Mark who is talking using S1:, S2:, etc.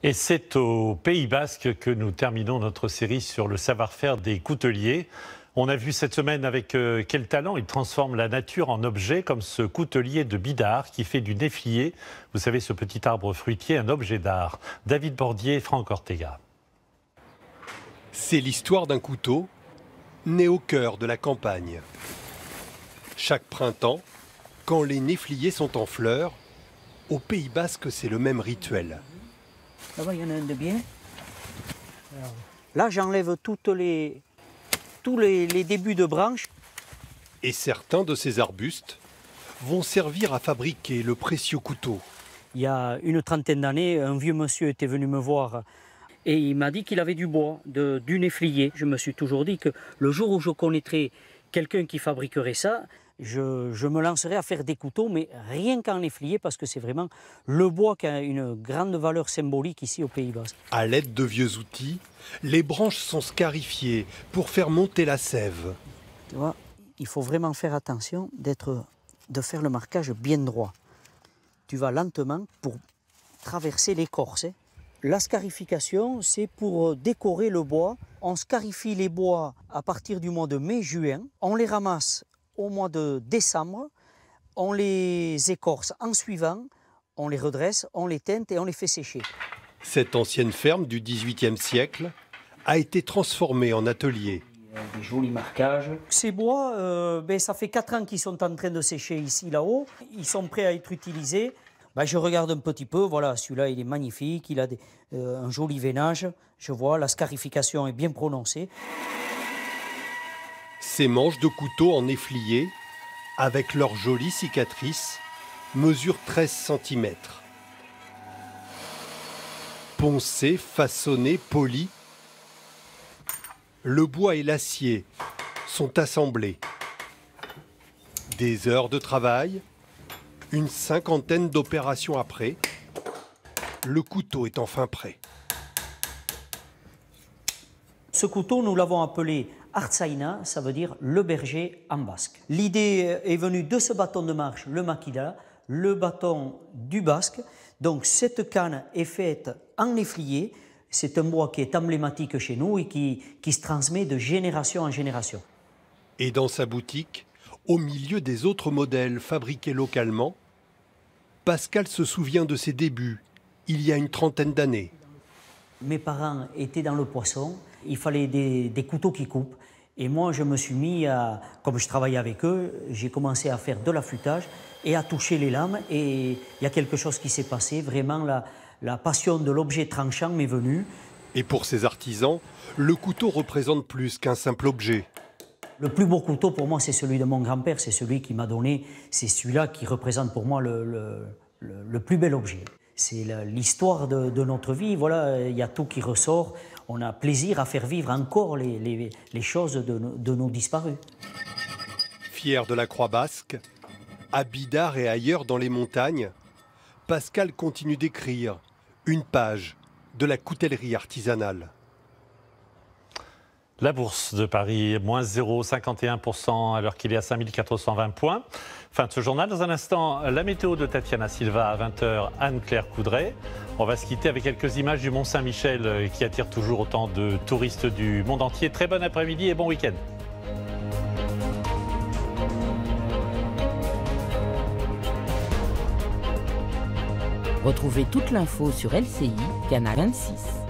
S1: Et c'est au Pays Basque que nous terminons notre série sur le savoir-faire des couteliers. On a vu cette semaine avec quel talent ils transforment la nature en objet, comme ce coutelier de Bidart qui fait du néflier, vous savez ce petit arbre fruitier, un objet d'art. David Bordier et Franck Ortega.
S2: C'est l'histoire d'un couteau né au cœur de la campagne. Chaque printemps, quand les néfliers sont en fleurs, au Pays Basque c'est le même rituel.
S3: Là-bas, il y en a un de bien. Là, j'enlève tous les débuts de branches.
S2: Et certains de ces arbustes vont servir à fabriquer le précieux couteau.
S3: Il y a une trentaine d'années, un vieux monsieur était venu me voir et il m'a dit qu'il avait du bois, du néflier. Je me suis toujours dit que le jour où je connaîtrais quelqu'un qui fabriquerait ça, je me lancerai à faire des couteaux, mais rien qu'en néflier, parce que c'est vraiment le bois qui a une grande valeur symbolique ici au Pays Basque.
S2: À l'aide de vieux outils, les branches sont scarifiées pour faire monter la sève.
S3: Tu vois, il faut vraiment faire attention de faire le marquage bien droit. Tu vas lentement pour traverser l'écorce. La scarification, c'est pour décorer le bois. On scarifie les bois à partir du mois de mai-juin. On les ramasse au mois de décembre. On les écorce en suivant. On les redresse, on les teinte et on les fait sécher.
S2: Cette ancienne ferme du XVIIIe siècle a été transformée en atelier.
S3: Des jolis marquages. Ces bois, ça fait 4 ans qu'ils sont en train de sécher ici, là-haut. Ils sont prêts à être utilisés. Je regarde un petit peu, voilà, celui-là il est magnifique, il a un joli veinage. Je vois, la scarification est bien prononcée.
S2: Ces manches de couteau en néflier, avec leurs jolies cicatrices, mesurent 13 cm. Poncés, façonnés, polis, le bois et l'acier sont assemblés. Des heures de travail, une cinquantaine d'opérations après, le couteau est enfin prêt.
S3: Ce couteau, nous l'avons appelé Artzaina, ça veut dire le berger en basque. L'idée est venue de ce bâton de marche, le maquila, le bâton du basque. Donc cette canne est faite en néflier. C'est un bois qui est emblématique chez nous et qui se transmet de génération en génération.
S2: Et dans sa boutique, au milieu des autres modèles fabriqués localement, Pascal se souvient de ses débuts, il y a une trentaine d'années.
S3: Mes parents étaient dans le poisson, il fallait des couteaux qui coupent. Et moi, je me suis mis à, comme je travaillais avec eux, j'ai commencé à faire de l'affûtage et à toucher les lames. Et il y a quelque chose qui s'est passé, vraiment la passion de l'objet tranchant m'est venue.
S2: Et pour ces artisans, le couteau représente plus qu'un simple objet.
S3: Le plus beau couteau pour moi, c'est celui de mon grand-père, c'est celui qui m'a donné, c'est celui-là qui représente pour moi le plus bel objet. C'est l'histoire de notre vie, voilà, il y a tout qui ressort. On a plaisir à faire vivre encore les choses de nos disparus.
S2: Fier de la Croix basque, à Bidart et ailleurs dans les montagnes, Pascal continue d'écrire une page de la coutellerie artisanale.
S1: La bourse de Paris, moins 0,51% alors qu'il est à 5420 points. Fin de ce journal. Dans un instant, la météo de Tatiana Silva à 20h, Anne-Claire Coudray. On va se quitter avec quelques images du Mont-Saint-Michel qui attire toujours autant de touristes du monde entier. Très bon après-midi et bon week-end.
S4: Retrouvez toute l'info sur LCI, canal 26.